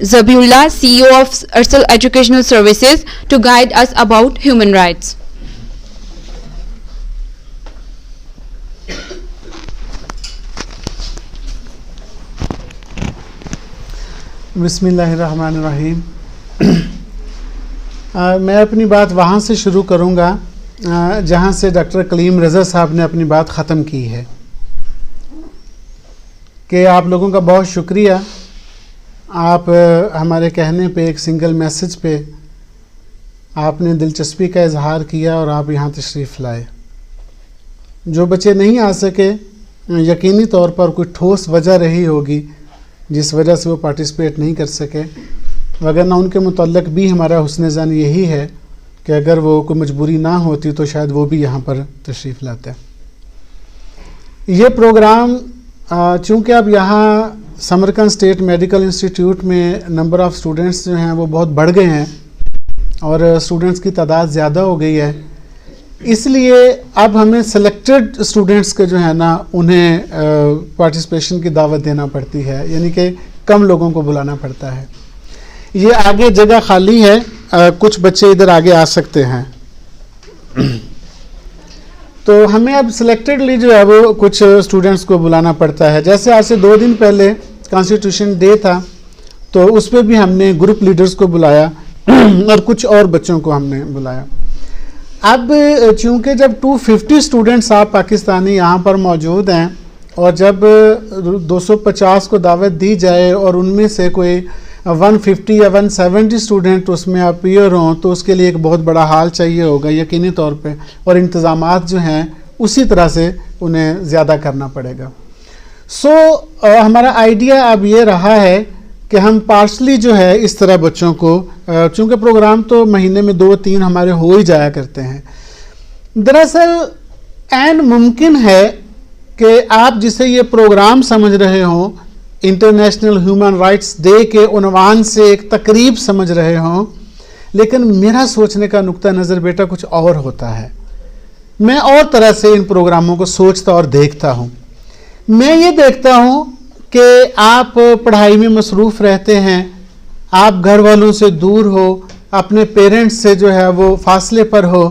Zabiullah, CEO of Ursal Educational Services, to guide us about human rights. बिस्मिल्लाहिर्रहमानिर्रहीम। मैं अपनी बात वहाँ से शुरू करूँगा जहाँ से डॉक्टर कलीम रज़ा साहब ने अपनी बात ख़त्म की है कि आप लोगों का बहुत शुक्रिया, आप हमारे कहने पे एक सिंगल मैसेज पे आपने दिलचस्पी का इजहार किया और आप यहाँ तशरीफ़ लाए। जो बच्चे नहीं आ सके, यकीनी तौर पर कोई ठोस वजह रही होगी जिस वजह से वो पार्टिसिपेट नहीं कर सके, वगरना उनके मुतल्लिक़ भी हमारा हुस्न ज़न यही है कि अगर वो कोई मजबूरी ना होती तो शायद वो भी यहाँ पर तशरीफ़ लाते। ये प्रोग्राम चूँकि अब यहाँ समरकंद स्टेट मेडिकल इंस्टीट्यूट में नंबर ऑफ़ स्टूडेंट्स जो हैं वो बहुत बढ़ गए हैं और स्टूडेंट्स की तादाद ज़्यादा हो गई है, इसलिए अब हमें सेलेक्टेड स्टूडेंट्स के जो है ना उन्हें पार्टिसिपेशन की दावत देना पड़ती है, यानी कि कम लोगों को बुलाना पड़ता है। ये आगे जगह खाली है, कुछ बच्चे इधर आगे आ सकते हैं। तो हमें अब सिलेक्टेडली जो है वो कुछ स्टूडेंट्स को बुलाना पड़ता है। जैसे आज से 2 दिन पहले कॉन्स्टिट्यूशन डे था तो उस पर भी हमने ग्रुप लीडर्स को बुलाया और कुछ और बच्चों को हमने बुलाया। अब चूँकि जब 250 स्टूडेंट्स आप पाकिस्तानी यहाँ पर मौजूद हैं और जब 250 को दावत दी जाए और उनमें से कोई 150 या 170 स्टूडेंट उसमें अपीयर हों तो उसके लिए एक बहुत बड़ा हाल चाहिए होगा यकीनी तौर पे, और इंतज़ामात जो हैं उसी तरह से उन्हें ज़्यादा करना पड़ेगा। हमारा आइडिया अब ये रहा है कि हम पार्शली जो है इस तरह बच्चों को, चूँकि प्रोग्राम तो महीने में 2-3 हमारे हो ही जाया करते हैं, दरअसल ऐन मुमकिन है कि आप जिसे ये प्रोग्राम समझ रहे हों इंटरनेशनल ह्यूमन राइट्स डे के उन्वान से एक तकरीब समझ रहे हों, लेकिन मेरा सोचने का नुक्ता नज़र बेटा कुछ और होता है। मैं और तरह से इन प्रोग्रामों को सोचता और देखता हूँ। मैं ये देखता हूँ कि आप पढ़ाई में मसरूफ़ रहते हैं, आप घर वालों से दूर हो, अपने पेरेंट्स से जो है वो फासले पर हो,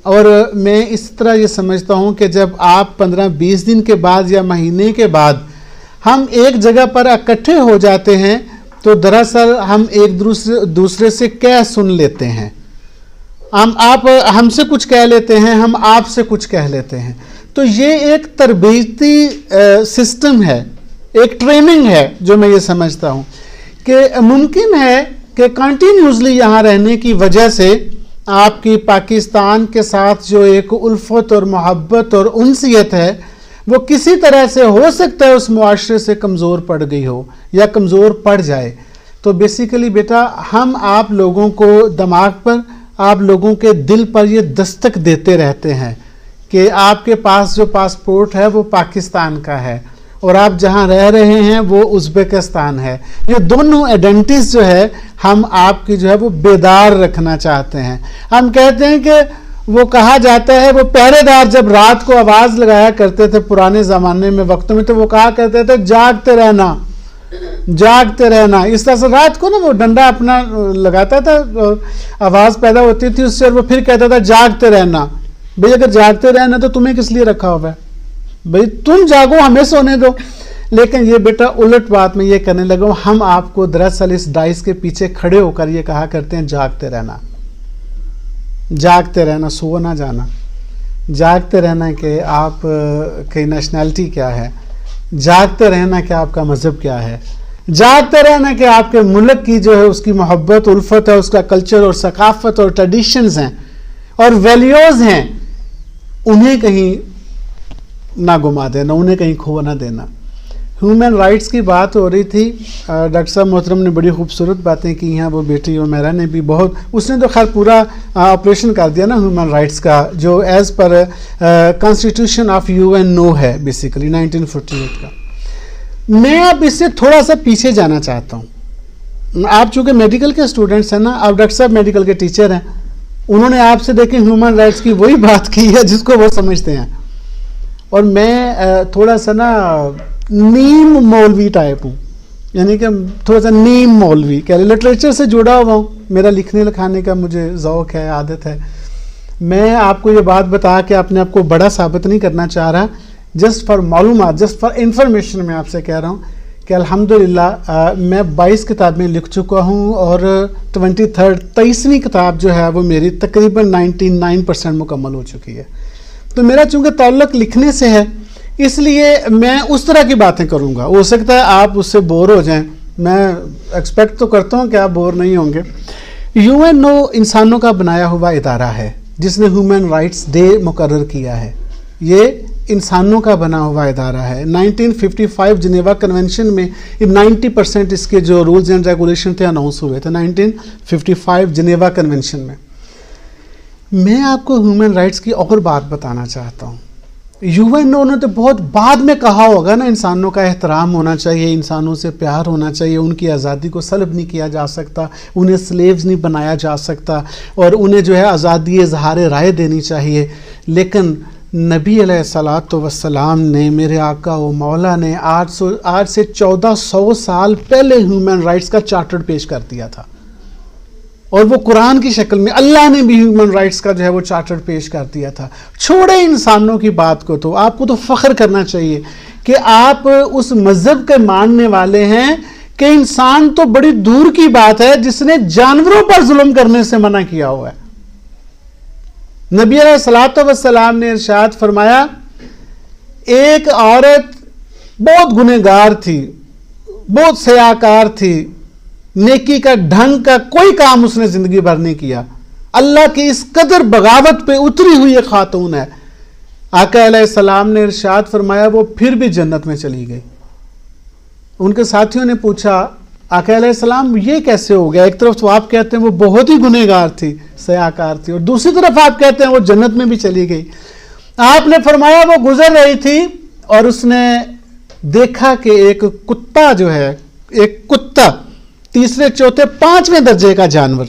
और मैं इस तरह ये समझता हूँ कि जब आप 15-20 दिन के बाद या महीने के बाद हम एक जगह पर इकट्ठे हो जाते हैं तो दरअसल हम एक दूसरे से कह सुन लेते हैं। आप हमसे कुछ कह लेते हैं, हम आपसे कुछ कह लेते हैं। तो ये एक तरबीती सिस्टम है, एक ट्रेनिंग है जो मैं ये समझता हूँ कि मुमकिन है कि कंटिन्यूसली यहाँ रहने की वजह से आपकी पाकिस्तान के साथ जो एक उल्फत और मोहब्बत और उनसियत है वो किसी तरह से हो सकता है उस मुआशरे से कमज़ोर पड़ गई हो या कमज़ोर पड़ जाए। तो बेसिकली बेटा हम आप लोगों को दिमाग पर, आप लोगों के दिल पर ये दस्तक देते रहते हैं कि आपके पास जो पासपोर्ट है वो पाकिस्तान का है और आप जहाँ रह रहे हैं वो उज़्बेकिस्तान है। ये दोनों आइडेंटिटीज़ जो है हम आपकी जो है वो बेदार रखना चाहते हैं। हम कहते हैं कि वो कहा जाता है, वो पहरेदार जब रात को आवाज़ लगाया करते थे पुराने ज़माने में वक्तों में, तो वो कहा करते थे जागते रहना, जागते रहना। इस तरह से रात को ना वो डंडा अपना लगाता था, आवाज़ पैदा होती थी उससे, और वो फिर कहता था जागते रहना। भाई अगर जागते रहना तो तुम्हें किस लिए रखा हुआ है, भाई तुम जागो हमें सोने दो। लेकिन ये बेटा उलट बात मैं ये करने लगा हूँ, हम आपको दरअसल इस डाइस के पीछे खड़े होकर ये कहा करते हैं जागते रहना, जागते रहना, सो ना जाना, जागते रहना कि आप की नेशनैलिटी क्या है, जागते रहना कि आपका मज़हब क्या है, जागते रहना कि आपके मुल्क की जो है उसकी मोहब्बत उल्फत है, उसका कल्चर और सकाफ़त और ट्रेडिशंस हैं और वैल्यूज़ हैं, उन्हें कहीं ना गुमा देना, उन्हें कहीं खो ना देना। ह्यूमन राइट्स की बात हो रही थी, डॉक्टर साहब मोहतरम ने बड़ी खूबसूरत बातें की हैं, वो बेटी और मेरा ने भी बहुत, उसने तो खैर पूरा ऑपरेशन कर दिया ना ह्यूमन राइट्स का, जो as per constitution of UNO है बेसिकली 1948 का। मैं अब इससे थोड़ा सा पीछे जाना चाहता हूँ। आप चूँकि मेडिकल के स्टूडेंट्स हैं ना, आप डॉक्टर साहब मेडिकल के टीचर हैं, उन्होंने आपसे देखें ह्यूमन राइट्स की वही बात की है जिसको वो समझते हैं, और मैं थोड़ा सा ना नीम मौलवी टाइप हूँ, यानी कि थोड़ा सा नीम मौलवी कह रहे, लिटरेचर से जुड़ा हुआ हूँ, मेरा लिखने लिखाने का मुझे ज़ौक़ है, आदत है। मैं आपको ये बात बता के अपने आप को बड़ा साबित नहीं करना चाह रहा, जस्ट फॉर मालूमात, जस्ट फॉर इंफॉर्मेशन मैं आपसे कह रहा हूँ कि अल्हम्दुलिल्लाह मैं 22 किताबें लिख चुका हूँ और 23वीं किताब जो है वो मेरी तकरीबन 99% मुकम्मल हो चुकी है। तो मेरा चूँकि ताल्लुक़ लिखने से है, इसलिए मैं उस तरह की बातें करूँगा। हो सकता है आप उससे बोर हो जाएं, मैं एक्सपेक्ट तो करता हूँ कि आप बोर नहीं होंगे। यूएनओ इंसानों का बनाया हुआ इदारा है जिसने ह्यूमन राइट्स डे मुकर्रर किया है। ये इंसानों का बना हुआ इदारा है। 1955 जिनेवा कन्वेंशन में 90% इसके जो रूल्स एंड रेगुलेशन थे अनाउंस हुए थे 1955 जिनेवा कन्वेंशन में। मैं आपको ह्यूमन राइट्स की और बात बताना चाहता हूँ। यूएनओ ने तो बहुत बाद में कहा होगा ना, इंसानों का एहतराम होना चाहिए, इंसानों से प्यार होना चाहिए, उनकी आज़ादी को सल्ब नहीं किया जा सकता, उन्हें स्लेव्स नहीं बनाया जा सकता और उन्हें जो है आज़ादी इज़हार राय देनी चाहिए। लेकिन नबी अलैहिस्सलातु वस्सलाम ने, मेरे आका व मौला ने आज से 1400 साल पहले ह्यूमन राइट्स का चार्टर पेश कर दिया था और वो कुरान की शक्ल में अल्लाह ने भी ह्यूमन राइट्स का जो है वो चार्टर पेश कर दिया था। छोड़े इंसानों की बात को, तो आपको तो फ़ख्र करना चाहिए कि आप उस मज़हब के मानने वाले हैं कि इंसान तो बड़ी दूर की बात है जिसने जानवरों पर जुल्म करने से मना किया हुआ है। नबी अलैहिस्सलातु वस्सलाम ने इरशाद फरमाया, एक औरत बहुत गुनहगार थी, बहुत सयाकार थी, नेकी का ढंग का कोई काम उसने जिंदगी भर नहीं किया, अल्लाह की इस कदर बगावत पे उतरी हुई एक खातून है। आका अलैहिस्सलाम ने इरशाद फरमाया वो फिर भी जन्नत में चली गई। उनके साथियों ने पूछा, आका अलैहिस्सलाम ये कैसे हो गया? एक तरफ तो आप कहते हैं वो बहुत ही गुनहगार थी, सयाकार थी, और दूसरी तरफ आप कहते हैं वो जन्नत में भी चली गई। आपने फरमाया वो गुजर रही थी और उसने देखा कि एक कुत्ता जो है, एक कुत्ता, तीसरे चौथे पांचवें दर्जे का जानवर,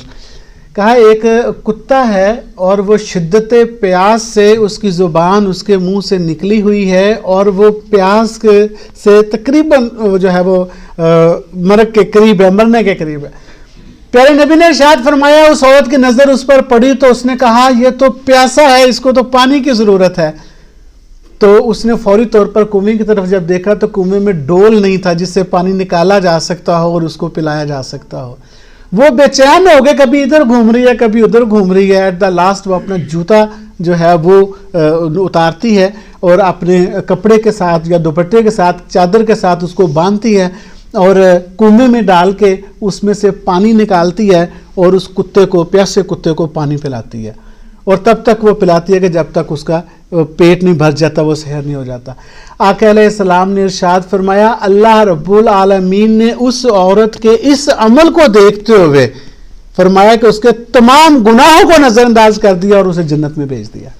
कहा एक कुत्ता है और वो शिद्दत प्यास से उसकी ज़ुबान उसके मुंह से निकली हुई है और वो प्यास से तकरीबन जो है वो मरक के करीब है, मरने के करीब है। प्यारे नबी ने इरशाद फरमाया, उस औरत की नज़र उस पर पड़ी तो उसने कहा ये तो प्यासा है, इसको तो पानी की ज़रूरत है। तो उसने फौरी तौर पर कुएं की तरफ जब देखा तो कुएं में डोल नहीं था जिससे पानी निकाला जा सकता हो और उसको पिलाया जा सकता हो। वो बेचैन हो गए, कभी इधर घूम रही है कभी उधर घूम रही है। एट द लास्ट वो अपना जूता जो है वो उतारती है और अपने कपड़े के साथ या दुपट्टे के साथ, चादर के साथ उसको बांधती है और कुएं में डाल के उसमें से पानी निकालती है और उस कुत्ते को, प्यासे कुत्ते को पानी पिलाती है। और तब तक वो पिलाती है कि जब तक उसका पेट नहीं भर जाता, वो सहर नहीं हो जाता। आका अलैहिस्सलाम ने इरशाद फरमाया, अल्लाह रब्बुल आलमीन ने उस औरत के इस अमल को देखते हुए फरमाया कि उसके तमाम गुनाहों को नजरअंदाज कर दिया और उसे जन्नत में भेज दिया।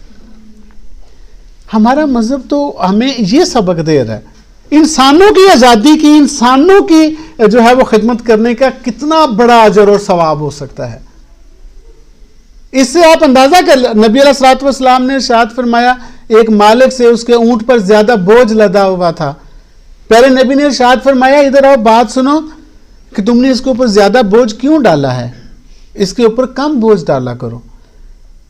हमारा मजहब तो हमें ये सबक दे रहा है, इंसानों की आज़ादी की, इंसानों की जो है वो खिदमत करने का कितना बड़ा अजर और सवाब हो सकता है। इससे आप अंदाजा कर, नबी अलैहिस्सलातु वस्सलाम ने इरशाद फरमाया, एक मालिक से उसके ऊंट पर ज्यादा बोझ लदा हुआ था। प्यारे नबी ने इरशाद फरमाया, इधर आओ बात सुनो कि तुमने इसके ऊपर ज्यादा बोझ क्यों डाला है, इसके ऊपर कम बोझ डाला करो।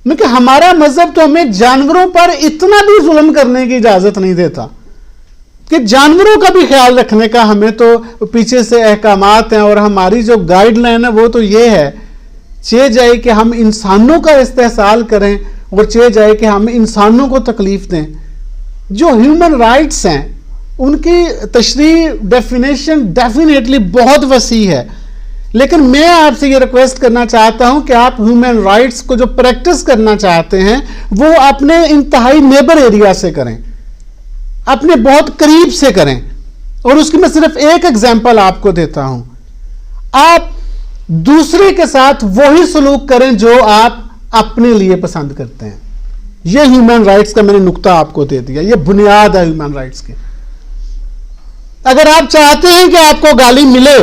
क्योंकि हमारा मजहब तो हमें जानवरों पर इतना भी जुल्म करने की इजाजत नहीं देता कि जानवरों का भी ख्याल रखने का हमें तो पीछे से अहकामात हैं। और हमारी जो गाइडलाइन है वो तो ये है, चाहे जाए कि हम इंसानों का इस्तेहसाल करें और चाहे जाए कि हम इंसानों को तकलीफ दें। जो ह्यूमन राइट्स हैं उनकी तशरीह, डेफिनेशन डेफिनेटली बहुत वसी है, लेकिन मैं आपसे ये रिक्वेस्ट करना चाहता हूं कि आप ह्यूमन राइट्स को जो प्रैक्टिस करना चाहते हैं वो अपने इंतहाई नेबर एरिया से करें, अपने बहुत करीब से करें। और उसकी मैं सिर्फ एक एग्जांपल आपको देता हूं, आप दूसरे के साथ वही सलूक करें जो आप अपने लिए पसंद करते हैं। यह ह्यूमन राइट्स का मैंने नुक्ता आपको दे दिया, यह बुनियाद है ह्यूमन राइट्स की। अगर आप चाहते हैं कि आपको गाली मिले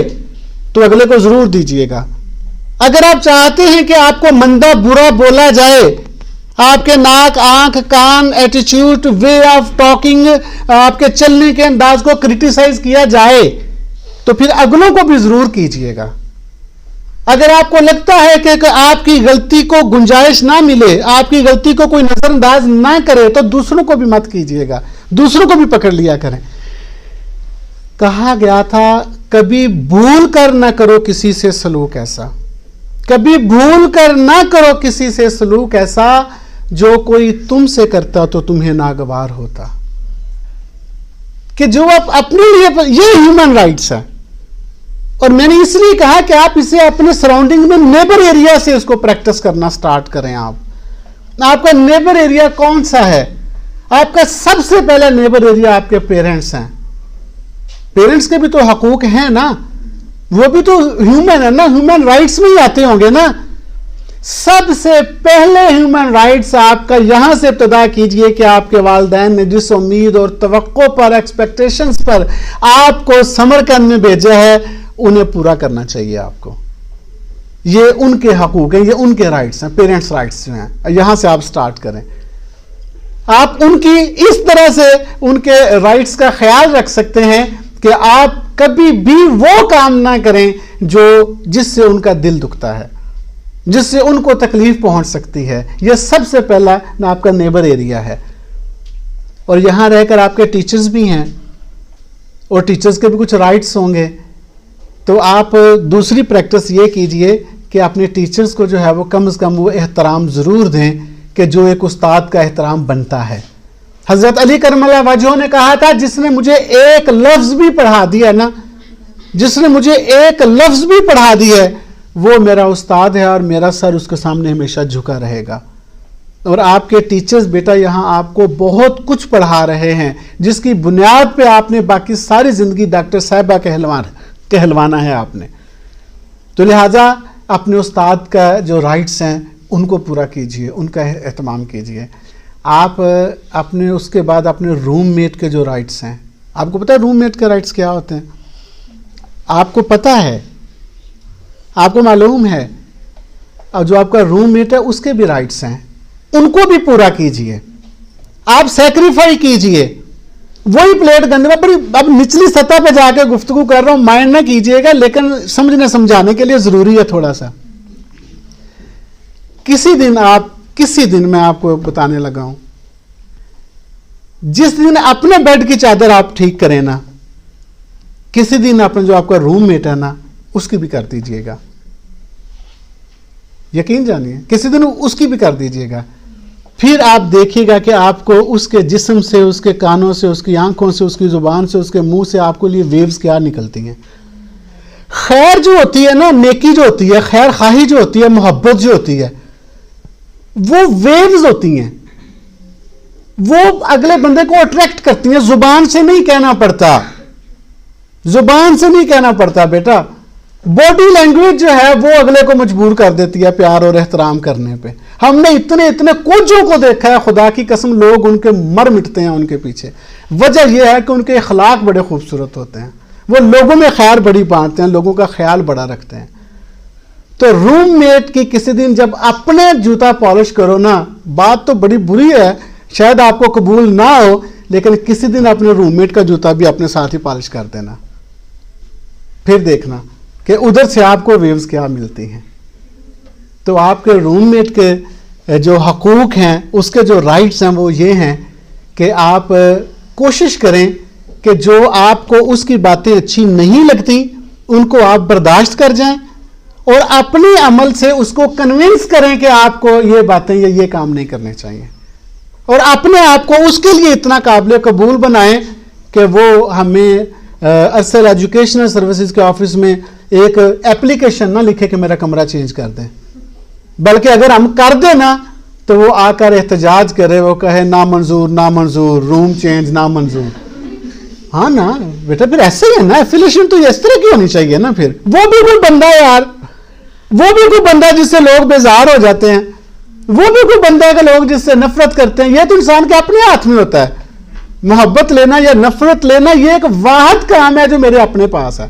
तो अगले को जरूर दीजिएगा। अगर आप चाहते हैं कि आपको मंदा बुरा बोला जाए, आपके नाक, आंख, कान, एटीट्यूड, वे ऑफ टॉकिंग, आपके चलने के अंदाज को क्रिटिसाइज किया जाए, تو پھر اگلوں کو بھی ضرور کیجئے گا. اگر آپ کو لگتا ہے کہ آپ کی غلطی کو گنجائش نہ ملے, آپ کی غلطی کو کوئی نظر انداز نہ کرے, تو دوسروں کو بھی مت کیجئے گا, دوسروں کو بھی پکڑ لیا کریں. کہا گیا تھا کبھی بھول کر نہ کرو کسی سے سلوک ایسا, کبھی بھول کر نہ کرو کسی سے سلوک ایسا, جو کوئی تم سے کرتا تو تمہیں ناگوار ہوتا. کہ جو آپ اپنے لیے, یہ ہیومن رائٹس ہے. اور میں نے اس لیے کہا کہ آپ اسے اپنے سراؤنڈنگ میں نیبر ایریا سے اس کو پریکٹس کرنا سٹارٹ کریں. آپ کا نیبر ایریا کون سا ہے؟ آپ کا سب سے پہلا نیبر ایریا آپ کے پیرنٹس ہیں. پیرنٹس کے بھی تو حقوق ہیں نا, وہ بھی تو ہیومن ہے نا, ہیومن رائٹس میں ہی آتے ہوں گے نا. سب سے پہلے ہیومن رائٹس آپ کا یہاں سے ابتدا کیجئے کہ آپ کے والدین نے جس امید اور توقع پر, ایکسپیکٹیشنز پر آپ کو سمرقند میں بھیجا ہے, انہیں پورا کرنا چاہیے آپ کو. یہ ان کے حقوق ہیں, یہ ان کے رائٹس ہیں, پیرنٹس رائٹس جو ہیں. یہاں سے آپ سٹارٹ کریں. آپ ان کی اس طرح سے ان کے رائٹس کا خیال رکھ سکتے ہیں کہ آپ کبھی بھی وہ کام نہ کریں جس سے ان کا دل دکھتا ہے, جس سے ان کو تکلیف پہنچ سکتی ہے. یہ سب سے پہلا آپ کا نیبر ایریا ہے. اور یہاں رہ کر آپ کے ٹیچرز بھی ہیں, اور ٹیچرز کے بھی کچھ رائٹس ہوں گے. تو آپ دوسری پریکٹس یہ کیجئے کہ اپنے ٹیچرز کو جو ہے وہ کم از کم وہ احترام ضرور دیں کہ جو ایک استاد کا احترام بنتا ہے. حضرت علی کرم اللہ وجہہ نے کہا تھا, جس نے مجھے ایک لفظ بھی پڑھا دیا نا, جس نے مجھے ایک لفظ بھی پڑھا دیا ہے, وہ میرا استاد ہے, اور میرا سر اس کے سامنے ہمیشہ جھکا رہے گا. اور آپ کے ٹیچرز بیٹا یہاں آپ کو بہت کچھ پڑھا رہے ہیں, جس کی بنیاد پہ آپ نے باقی ساری زندگی ڈاکٹر صاحبہ کہلوانا ہے آپ نے. تو لہٰذا اپنے استاد کا جو رائٹس ہیں ان کو پورا کیجئے, ان کا اہتمام کیجئے. آپ اپنے اس کے بعد اپنے روم میٹ کے جو رائٹس ہیں, آپ کو پتہ ہے روم میٹ کے رائٹس کیا ہوتے ہیں؟ آپ کو پتہ ہے, آپ کو معلوم ہے, اور جو آپ کا روم میٹ ہے اس کے بھی رائٹس ہیں, ان کو بھی پورا کیجئے. آپ سیکریفائی کیجئے. وہی پلیٹ گندے میں, اب نچلی سطح پہ جا کے گفتگو کر رہا ہوں, مائنڈ نہ کیجئے گا, لیکن سمجھنے سمجھانے کے لیے ضروری ہے تھوڑا سا. کسی دن میں آپ کو بتانے لگا ہوں, جس دن اپنے بیڈ کی چادر آپ ٹھیک کریں نا, کسی دن اپنے جو آپ کا روم میٹ ہے نا اس کی بھی کر دیجئے گا. یقین جانیے, کسی دن اس کی بھی کر دیجئے گا. پھر آپ دیکھیے گا کہ آپ کو اس کے جسم سے, اس کے کانوں سے, اس کی آنکھوں سے, اس کی زبان سے, اس کے منہ سے آپ کو لیے ویوز کیا نکلتی ہیں. خیر جو ہوتی ہے نا, نیکی جو ہوتی ہے, خیر خواہی جو ہوتی ہے, محبت جو ہوتی ہے, وہ ویوز ہوتی ہیں, وہ اگلے بندے کو اٹریکٹ کرتی ہیں. زبان سے نہیں کہنا پڑتا, زبان سے نہیں کہنا پڑتا بیٹا. باڈی لینگویج جو ہے وہ اگلے کو مجبور کر دیتی ہے پیار اور احترام کرنے پہ. ہم نے اتنے کوچوں کو دیکھا ہے, خدا کی قسم, لوگ ان کے مر مٹتے ہیں ان کے پیچھے. وجہ یہ ہے کہ ان کے اخلاق بڑے خوبصورت ہوتے ہیں, وہ لوگوں میں خیر بڑی بانٹتے ہیں, لوگوں کا خیال بڑا رکھتے ہیں. تو روم میٹ کی کسی دن جب اپنے جوتا پالش کرو نا, بات تو بڑی بری ہے, شاید آپ کو قبول نہ ہو, لیکن کسی دن اپنے روم میٹ کا جوتا بھی اپنے ساتھ ہی پالش کر دینا. پھر دیکھنا کہ ادھر سے آپ کو ویوز کیا ملتی ہیں. تو آپ کے روم میٹ کے جو حقوق ہیں, اس کے جو رائٹس ہیں, وہ یہ ہیں کہ آپ کوشش کریں کہ جو آپ کو اس کی باتیں اچھی نہیں لگتی ان کو آپ برداشت کر جائیں, اور اپنے عمل سے اس کو کنونس کریں کہ آپ کو یہ باتیں یا یہ کام نہیں کرنے چاہیے, اور اپنے آپ کو اس کے لیے اتنا قابل قبول بنائیں کہ وہ ہمیں ارسل ایجوکیشنل سروسز کے آفس میں ایک اپلیکیشن نہ لکھے کہ میرا کمرہ چینج کر دیں, بلکہ اگر ہم کر دیں نا تو وہ آ کر احتجاج کرے, وہ کہے نامنظور نامنظور, روم چینج نامنظور. ہاں نا بیٹا, پھر ایسے ہی ہے نا, ایفیلیشن تو اس طرح کی ہونی چاہیے نا. پھر وہ بھی کوئی بندہ ہے یار, وہ بھی کوئی بندہ جس سے لوگ بیزار ہو جاتے ہیں, وہ بھی کوئی بندہ ہے کہ لوگ جس سے نفرت کرتے ہیں. یہ تو انسان کے اپنے ہاتھ میں ہوتا ہے. محبت لینا یا نفرت لینا یہ ایک واحد کام ہے جو میرے اپنے پاس ہے.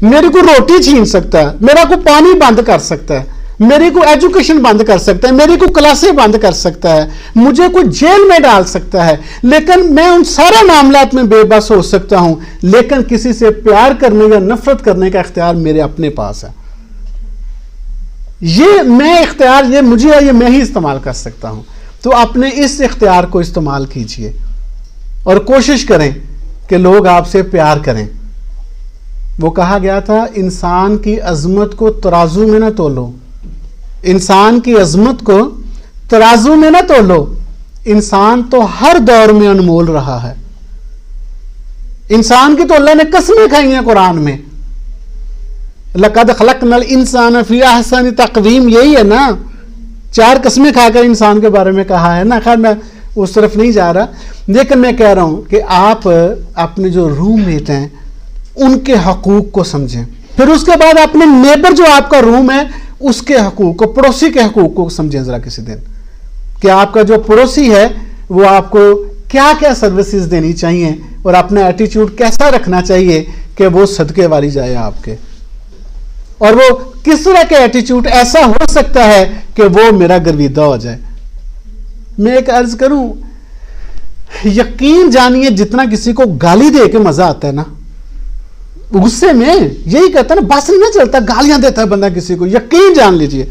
میری کو روٹی چھین سکتا ہے, میرا کو پانی بند کر سکتا ہے, मेरी को एजुकेशन बंद कर सकता है, मेरी को क्लासें बंद कर सकता है, मुझे कोई जेल में डाल सकता है, लेकिन मैं उन सारे मामलात में बेबस हो सकता हूं, लेकिन किसी से प्यार करने या नफरत करने का इख्तियार मेरे अपने पास है। ये मैं इख्तियार, ये मुझे है, ये मैं ही इस्तेमाल कर सकता हूं। तो अपने इस इख्तियार को इस्तेमाल कीजिए और कोशिश करें कि लोग आपसे प्यार करें। वो कहा गया था, इंसान की अजमत को तराजू में ना तोलो, इंसान की अजमत को तराजू में ना तोलो, इंसान तो हर दौर में अनमोल रहा है। इंसान की तो अल्लाह ने कसमें खाई हैं कुरान में, लक़द खलक़नल इंसान फ़ी अहसनि तक़वीम, यही है ना, 4 कसमें खाकर इंसान के बारे में कहा है ना। खैर मैं उस तरफ नहीं जा रहा, लेकिन मैं कह रहा हूं कि आप अपने जो रूममेट हैं उनके हकूक को समझें, फिर उसके बाद अपने नेबर जो आपका रूम है उसके हकूक को, पड़ोसी के हकूक को समझें जरा किसी दिन, कि आपका जो पड़ोसी है वो आपको क्या क्या सर्विसेज देनी चाहिए और अपना एटीट्यूड कैसा रखना चाहिए कि वो सदके वाली जाए आपके, और वो किस तरह के एटीट्यूड ऐसा हो सकता है कि वो मेरा गर्विदा हो जाए। मैं एक अर्ज करूं, यकीन जानिए जितना किसी को गाली दे के मजा आता है ना, गुस्से में यही कहता है ना, बस नहीं चलता, गालियां देता है बंदा किसी को, यकीन जान लीजिए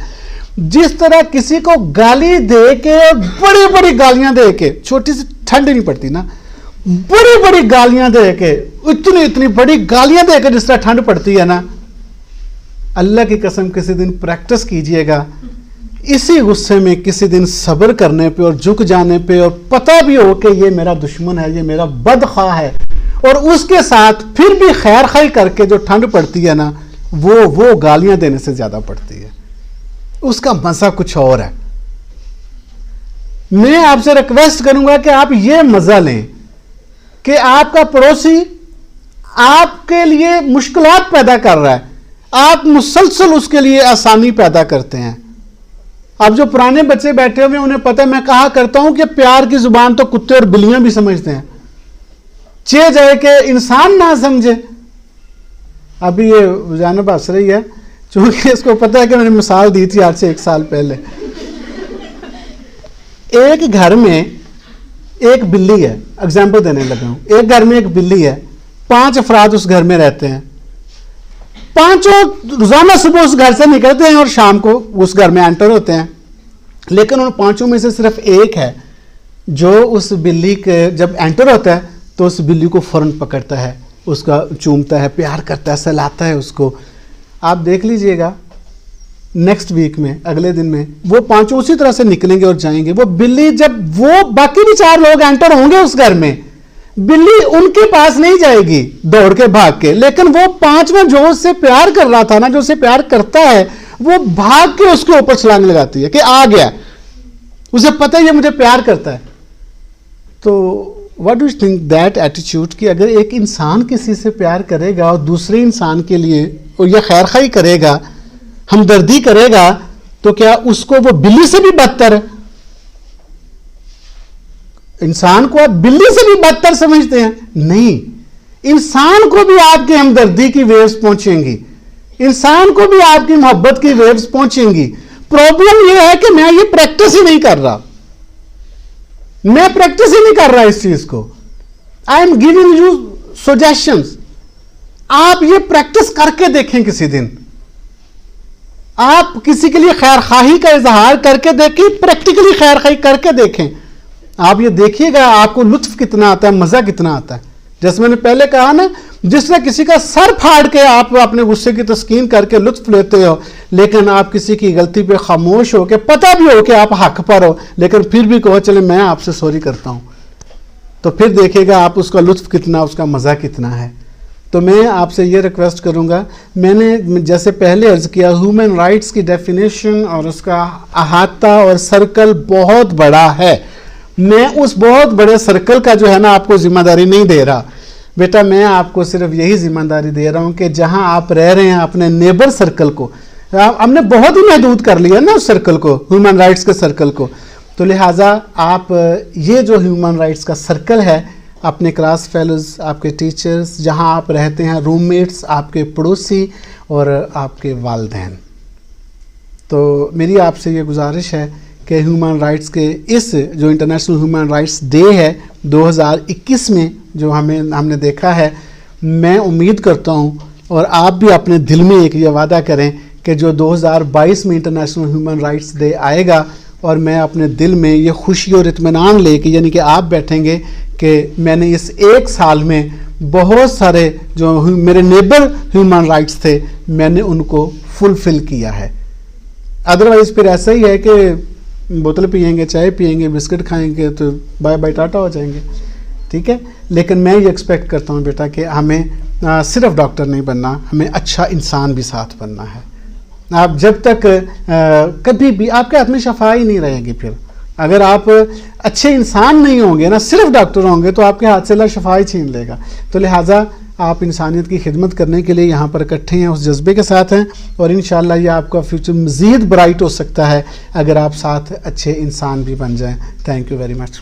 जिस तरह किसी को गाली दे के, बड़ी बड़ी गालियां दे के, छोटी सी ठंड नहीं पड़ती ना, बड़ी बड़ी गालियां दे के, इतनी इतनी बड़ी गालियां दे के जिस तरह ठंड पड़ती है ना, अल्लाह की कसम किसी दिन प्रैक्टिस कीजिएगा, इसी गुस्से में किसी दिन सब्र करने पे और झुक जाने पे, और पता भी हो कि ये मेरा दुश्मन है, ये मेरा बदख्वाह है, और उसके साथ फिर भी खैर खाई करके जो ठंड पड़ती है ना, वो गालियां देने से ज्यादा पड़ती है, उसका मजा कुछ और है। मैं आपसे रिक्वेस्ट करूंगा कि आप ये मजा लें कि आपका पड़ोसी आपके लिए मुश्किलात पैदा कर रहा है, आप मुसलसल उसके लिए आसानी पैदा करते हैं। अब जो पुराने बच्चे बैठे हुए उन्हें पता है, मैं कहा करता हूं कि प्यार की जुबान तो कुत्ते और बिल्लियां भी समझते हैं, चे जाए कि इंसान ना समझे। अभी ये जानब हंस रही है क्योंकि इसको पता है कि मैंने मिसाल दी थी आज से 1 साल पहले। एक घर में एक बिल्ली है, एग्जाम्पल देने लगा हूं, एक घर में एक बिल्ली है, 5 अफराद उस घर में रहते हैं, 5 रोजाना सुबह उस घर से निकलते हैं और शाम को उस घर में एंटर होते हैं, लेकिन उन 5 में से सिर्फ एक है जो उस बिल्ली के जब एंटर होता है तो उस बिल्ली को फौरन पकड़ता है, उसका चूमता है, प्यार करता है, सहलाता है उसको। आप देख लीजिएगा नेक्स्ट वीक में, अगले दिन में वो 5 उसी तरह से निकलेंगे और जाएंगे। वो बिल्ली जब वो बाकी भी 4 लोग एंटर होंगे उस घर में, बिल्ली उनके पास नहीं जाएगी दौड़ के भाग के, लेकिन वो 5 में जो उससे प्यार कर रहा था ना, जो उससे प्यार करता है, वो भाग के उसके ऊपर छलांग लगाती है कि आ गया, उसे पता है ये मुझे प्यार करता है। तो what do you think that attitude, कि अगर एक इंसान किसी से प्यार करेगा और दूसरे इंसान के लिए और यह खैर खाई करेगा, हमदर्दी करेगा, तो क्या उसको वो बिल्ली से भी बदतर है? इंसान को आप बिल्ली से भी बदतर समझते हैं? नहीं, इंसान को भी आपकी हमदर्दी की वेव्स पहुंचेंगी, इंसान को भी आपकी मोहब्बत की वेव्स पहुंचेंगी। प्रॉब्लम यह है कि मैं ये प्रैक्टिस ही नहीं कर रहा, मैं प्रैक्टिस ही नहीं कर रहा इस चीज को। I am giving you suggestions, आप ये प्रैक्टिस करके देखें किसी दिन, आप किसी के लिए खैर खाही का इजहार करके देखें, प्रैक्टिकली खैर खाही करके देखें, आप ये देखिएगा आपको लुत्फ कितना आता है, मजा कितना आता है। जैसे मैंने पहले कहा ना, जिसने किसी का सर फाड़ के आप अपने गुस्से की तस्कीन करके लुत्फ लेते हो, लेकिन आप किसी की गलती पे खामोश हो के, पता भी हो कि आप हक पर हो, लेकिन फिर भी कहो चले मैं आपसे सॉरी करता हूं, तो फिर देखिएगा आप उसका लुत्फ कितना, उसका मजा कितना है। तो मैं आपसे ये रिक्वेस्ट करूंगा, मैंने जैसे पहले अर्ज किया, ह्यूमन राइट्स की डेफिनेशन और उसका अहाता और सर्कल बहुत बड़ा है। मैं उस बहुत बड़े सर्कल का जो है ना आपको जिम्मेदारी नहीं दे रहा बेटा, मैं आपको सिर्फ यही जिम्मेदारी दे रहा हूं कि जहां आप रह रहे हैं अपने नेबर सर्कल को, हमने बहुत ही महदूद कर लिया ना उस सर्कल को, ह्यूमन राइट्स के सर्कल को। तो लिहाजा आप ये जो ह्यूमन राइट्स का सर्कल है, अपने क्लास फेलोज, आपके टीचर्स, जहां आप रहते हैं, रूममेट्स, आपके पड़ोसी और आपके वालिदैन, تو میری آپ سے یہ گزارش ہے کہ ہیومن رائٹس کے اس جو انٹرنیشنل ہیومن رائٹس ڈے ہے 2021 میں جو ہم نے دیکھا ہے، میں امید کرتا ہوں اور آپ بھی اپنے دل میں ایک یہ وعدہ کریں کہ جو 2022 میں انٹرنیشنل ہیومن رائٹس ڈے آئے گا اور میں اپنے دل میں یہ خوشی اور اطمینان لے کے، یعنی کہ آپ بیٹھیں گے کہ میں نے اس ایک سال میں بہت سارے جو میرے نیبر ہیومن رائٹس تھے میں نے ان کو فلفل کیا ہے. ادروائز پھر ایسا ہی ہے کہ بوتل پئیں گے، چائے پئیں گے، بسکٹ کھائیں گے تو بائے بائے ٹاٹا ہو جائیں گے. ٹھیک ہے، لیکن میں یہ ایکسپیکٹ کرتا ہوں بیٹا کہ ہمیں صرف ڈاکٹر نہیں بننا، ہمیں اچھا انسان بھی ساتھ بننا ہے. آپ جب تک کبھی بھی آپ کے ہاتھ میں شفا ہی نہیں رہے گی. پھر اگر آپ اچھے انسان نہیں ہوں گے نا، صرف ڈاکٹر ہوں گے، تو آپ کے ہاتھ سے اللہ شفا ہی چھین لے گا. تو لہٰذا آپ انسانیت کی خدمت کرنے کے لیے یہاں پر اکٹھے ہیں، اس جذبے کے ساتھ ہیں، اور انشاءاللہ یہ آپ کا فیوچر مزید برائٹ ہو سکتا ہے اگر آپ ساتھ اچھے انسان بھی بن جائیں. Thank you very much.